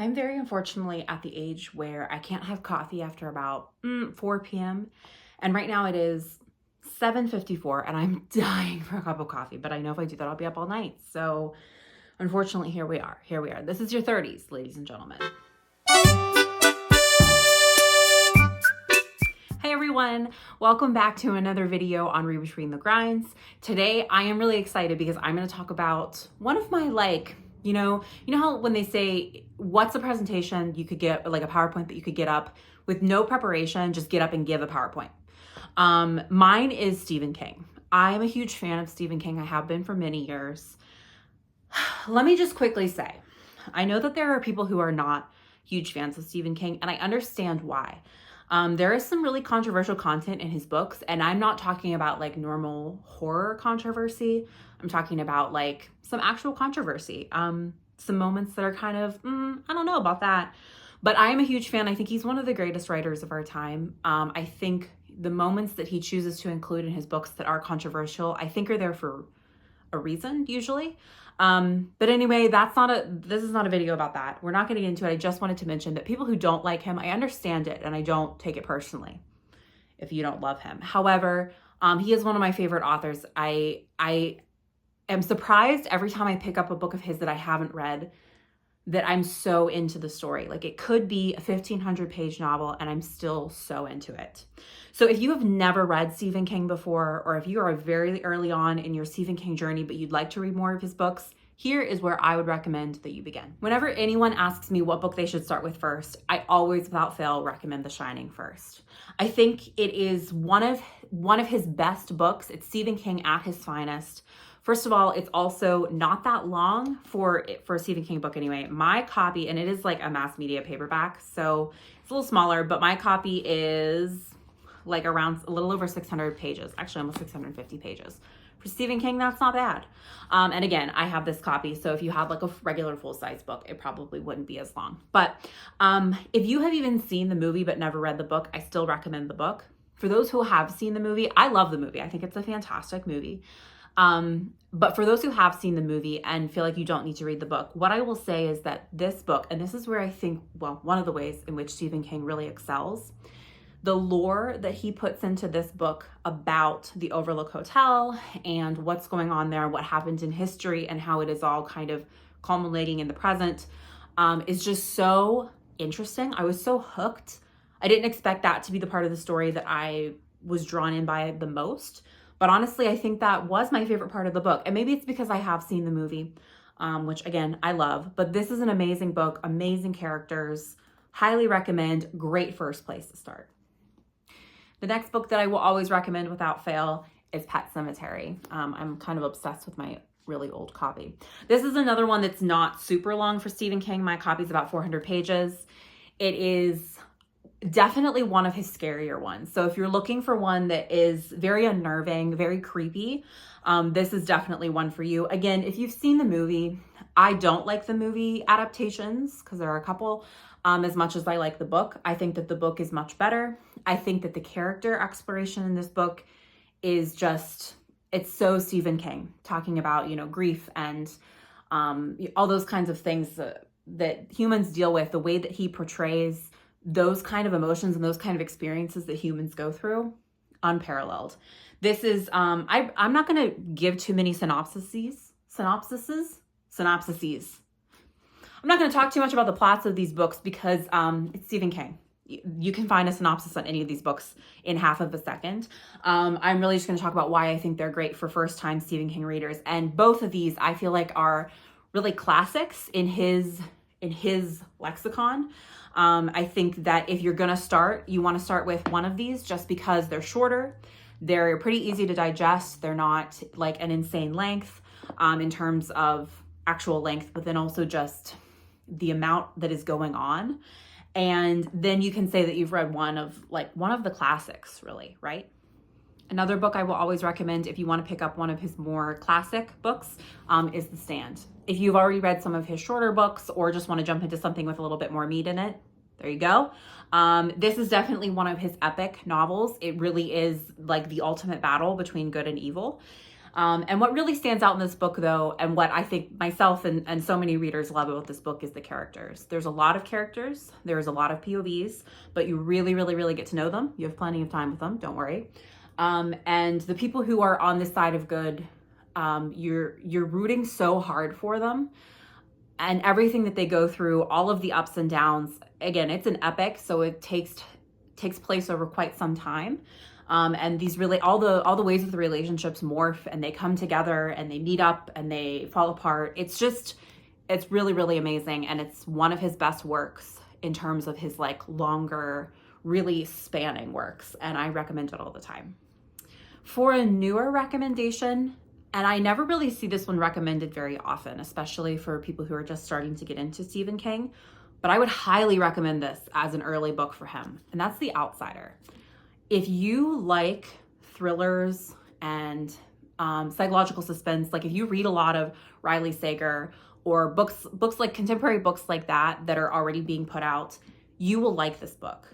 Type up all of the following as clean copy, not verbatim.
I'm very unfortunately at the age where I can't have coffee after about 4 p.m. And right now it is 7:54 and I'm dying for a cup of coffee. But I know if I do that, I'll be up all night. So unfortunately, here we are. Here we are. This is your 30s, ladies and gentlemen. Hey everyone, welcome back to another video on Read Between the Grinds. Today I am really excited because I'm going to talk about one of my you know how when they say what's a presentation you could get, like a PowerPoint that you could get up with no preparation, just get up and give a PowerPoint. Mine is Stephen King. I'm a huge fan of Stephen King. I have been for many years. Let me just quickly say, I know that there are people who are not huge fans of Stephen King, and I understand why. There is some really controversial content in his books, and I'm not talking about like normal horror controversy. I'm talking about like some actual controversy. Some moments that are kind of, I don't know about that. But I am a huge fan. I think he's one of the greatest writers of our time. I think the moments that he chooses to include in his books that are controversial, I think are there for a reason usually. But anyway, this is not a video about that. We're not going to get into it. I just wanted to mention that people who don't like him, I understand it and I don't take it personally if you don't love him. However, he is one of my favorite authors. I am surprised every time I pick up a book of his that I haven't read that I'm so into the story. Like, it could be a 1,500 page novel and I'm still so into it. So if you have never read Stephen King before, or if you are very early on in your Stephen King journey, but you'd like to read more of his books, here is where I would recommend that you begin. Whenever anyone asks me what book they should start with first, I always without fail recommend The Shining first. I think it is one of his best books. It's Stephen King at his finest. First of all, it's also not that long for a Stephen King book anyway. My copy, and it is like a mass media paperback, so it's a little smaller, but my copy is like around a little over 600 pages, actually almost 650 pages. For Stephen King, that's not bad. And again, I have this copy, so if you had like a regular full-size book, it probably wouldn't be as long. But if you have even seen the movie but never read the book, I still recommend the book. For those who have seen the movie, I love the movie. I think it's a fantastic movie. But for those who have seen the movie and feel like you don't need to read the book, what I will say is that this book, and this is where I think, well, one of the ways in which Stephen King really excels, the lore that he puts into this book about the Overlook Hotel and what's going on there, what happened in history, and how it is all kind of culminating in the present, is just so interesting. I was so hooked. I didn't expect that to be the part of the story that I was drawn in by the most. But honestly, I think that was my favorite part of the book. And maybe it's because I have seen the movie, which again, I love. But this is an amazing book, amazing characters, highly recommend, great first place to start. The next book that I will always recommend without fail is Pet Sematary. I'm kind of obsessed with my really old copy. This is another one that's not super long for Stephen King. My copy is about 400 pages. It is definitely one of his scarier ones. So if you're looking for one that is very unnerving, very creepy, this is definitely one for you. Again, if you've seen the movie, I don't like the movie adaptations because there are a couple. As much as I like the book, I think that the book is much better. I think that the character exploration in this book is just, it's so Stephen King, talking about, grief and all those kinds of things that humans deal with, the way that he portrays those kind of emotions and those kind of experiences that humans go through, unparalleled. This is, I'm not going to give too many synopsises. I'm not going to talk too much about the plots of these books because it's Stephen King. You can find a synopsis on any of these books in half of a second. I'm really just going to talk about why I think they're great for first-time Stephen King readers. And both of these I feel like are really classics in his lexicon. I think that if you're going to start, you want to start with one of these just because they're shorter. They're pretty easy to digest. They're not like an insane length in terms of actual length, but then also just the amount that is going on. And then you can say that you've read one of the classics, really, right? Another book I will always recommend if you want to pick up one of his more classic books is The Stand. If you've already read some of his shorter books or just want to jump into something with a little bit more meat in it, there you go. This is definitely one of his epic novels. It really is like the ultimate battle between good and evil. And what really stands out in this book, though, and what I think myself and so many readers love about this book is the characters. There's a lot of characters. There's a lot of POVs, but you really, really, really get to know them. You have plenty of time with them. Don't worry. And the people who are on the side of good, you're rooting so hard for them. And everything that they go through, all of the ups and downs. Again, it's an epic, so it takes place over quite some time. And these really, all the ways that the relationships morph and they come together and they meet up and they fall apart. It's really, really amazing. And it's one of his best works in terms of his like longer, really spanning works. And I recommend it all the time. For a newer recommendation, and I never really see this one recommended very often, especially for people who are just starting to get into Stephen King, but I would highly recommend this as an early book for him. And that's The Outsider. If you like thrillers and psychological suspense, like if you read a lot of Riley Sager or books like contemporary books like that are already being put out, you will like this book.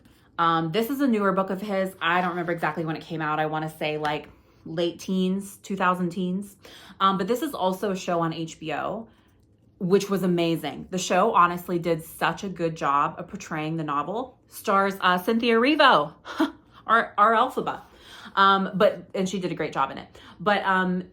This is a newer book of his. I don't remember exactly when it came out. I want to say like late teens, 2000 teens. But this is also a show on HBO, which was amazing. The show honestly did such a good job of portraying the novel. Stars Cynthia Erivo. Our Elphaba. And she did a great job in it. But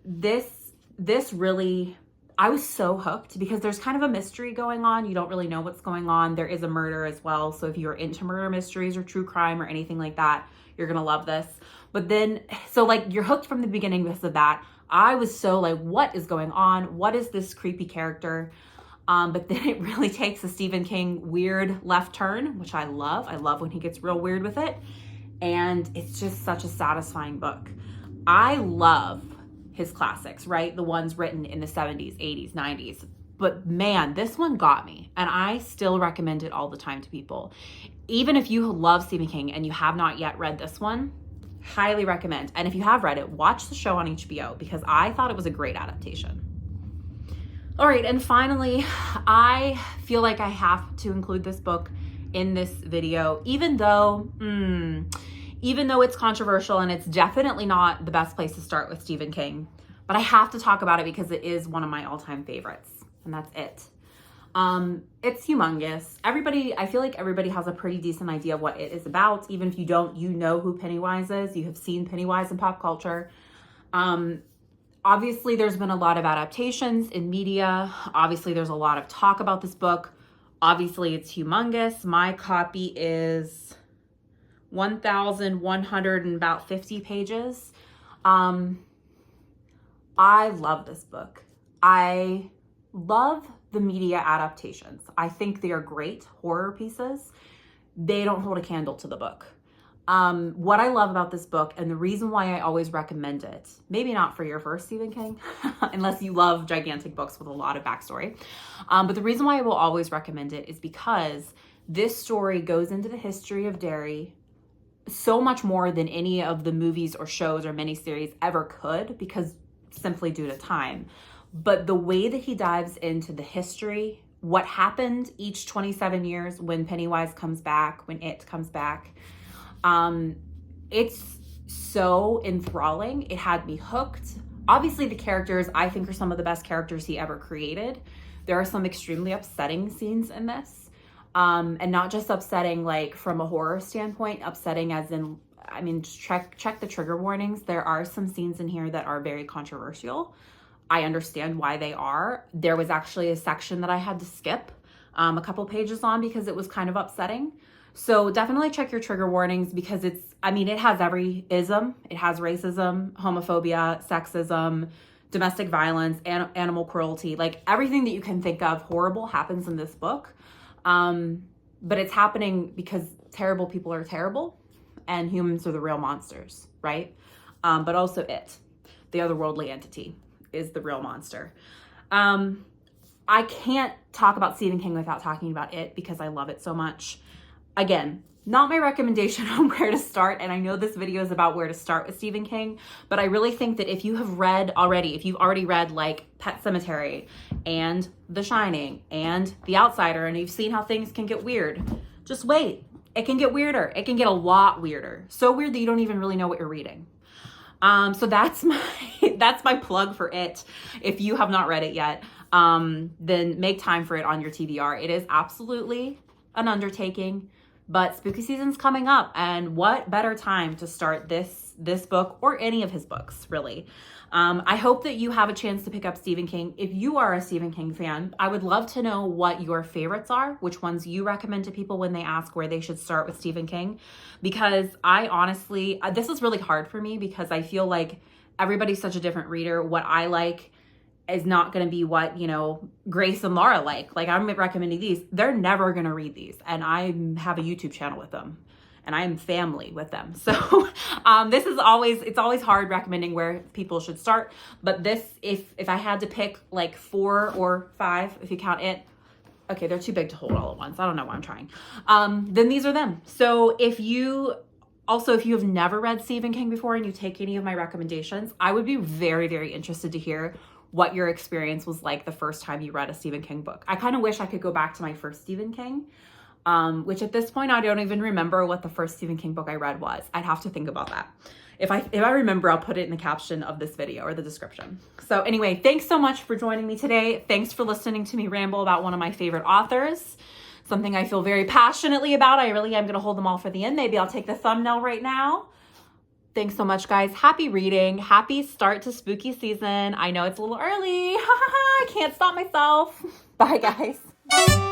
this really, I was so hooked because there's kind of a mystery going on. You don't really know what's going on. There is a murder as well. So if you're into murder mysteries or true crime or anything like that, you're going to love this. But then, so like you're hooked from the beginning because of that. I was so like, what is going on? What is this creepy character? But then it really takes a Stephen King weird left turn, which I love. I love when he gets real weird with it. And it's just such a satisfying book. I love his classics, right? The ones written in the 70s, 80s, 90s. But man, this one got me. And I still recommend it all the time to people. Even if you love Stephen King and you have not yet read this one, highly recommend. And if you have read it, watch the show on HBO because I thought it was a great adaptation. All right, and finally, I feel like I have to include this book in this video, even though it's controversial and it's definitely not the best place to start with Stephen King, but I have to talk about it because it is one of my all-time favorites, and that's It. It's humongous. I feel like everybody has a pretty decent idea of what It is about. Even if you don't, you know who Pennywise is. You have seen Pennywise in pop culture. Obviously, there's been a lot of adaptations in media. Obviously, there's a lot of talk about this book. Obviously, it's humongous. My copy is 1,150 pages. I love this book. I love the media adaptations. I think they are great horror pieces. They don't hold a candle to the book. What I love about this book, and the reason why I always recommend it, maybe not for your first Stephen King, unless you love gigantic books with a lot of backstory, but the reason why I will always recommend it is because this story goes into the history of Derry so much more than any of the movies or shows or miniseries ever could, because simply due to time. But the way that he dives into the history, what happened each 27 years when Pennywise comes back, when It comes back, it's so enthralling. It had me hooked. Obviously, the characters I think are some of the best characters he ever created. There are some extremely upsetting scenes in this. And not just upsetting like from a horror standpoint, upsetting as in, I mean, just check the trigger warnings. There are some scenes in here that are very controversial. I understand why they are. There was actually a section that I had to skip a couple pages on because it was kind of upsetting. So definitely check your trigger warnings because it has every ism. It has racism, homophobia, sexism, domestic violence, animal cruelty, like everything that you can think of horrible happens in this book. But it's happening because terrible people are terrible and humans are the real monsters, right? But also It, the otherworldly entity, is the real monster. I can't talk about Stephen King without talking about It because I love it so much. Again, not my recommendation on where to start, and I know this video is about where to start with Stephen King, but I really think that if you've already read like Pet Sematary and The Shining and The Outsider, and you've seen how things can get weird, just wait. It can get weirder. It can get a lot weirder. So weird that you don't even really know what you're reading. So that's that's my plug for it. If you have not read it yet, then make time for it on your TBR. It is absolutely an undertaking, but spooky season's coming up, and what better time to start this book or any of his books, really. I hope that you have a chance to pick up Stephen King. If you are a Stephen King fan, I would love to know what your favorites are, which ones you recommend to people when they ask where they should start with Stephen King. Because I honestly, this is really hard for me because I feel like everybody's such a different reader. What I like is not going to be what, you know, Grace and Laura like. Like, I'm recommending these. They're never going to read these. And I have a YouTube channel with them. And I am family with them. So it's always hard recommending where people should start. But this, if I had to pick like 4 or 5, if you count it, okay, they're too big to hold all at once. I don't know why I'm trying. Then these are them. So if you have never read Stephen King before and you take any of my recommendations, I would be very, very interested to hear what your experience was like the first time you read a Stephen King book. I kind of wish I could go back to my first Stephen King. Which at this point, I don't even remember what the first Stephen King book I read was. I'd have to think about that. If I remember, I'll put it in the caption of this video or the description. So anyway, thanks so much for joining me today. Thanks for listening to me ramble about one of my favorite authors, something I feel very passionately about. I really am going to hold them all for the end. Maybe I'll take the thumbnail right now. Thanks so much, guys. Happy reading. Happy start to spooky season. I know it's a little early. I can't stop myself. Bye, guys.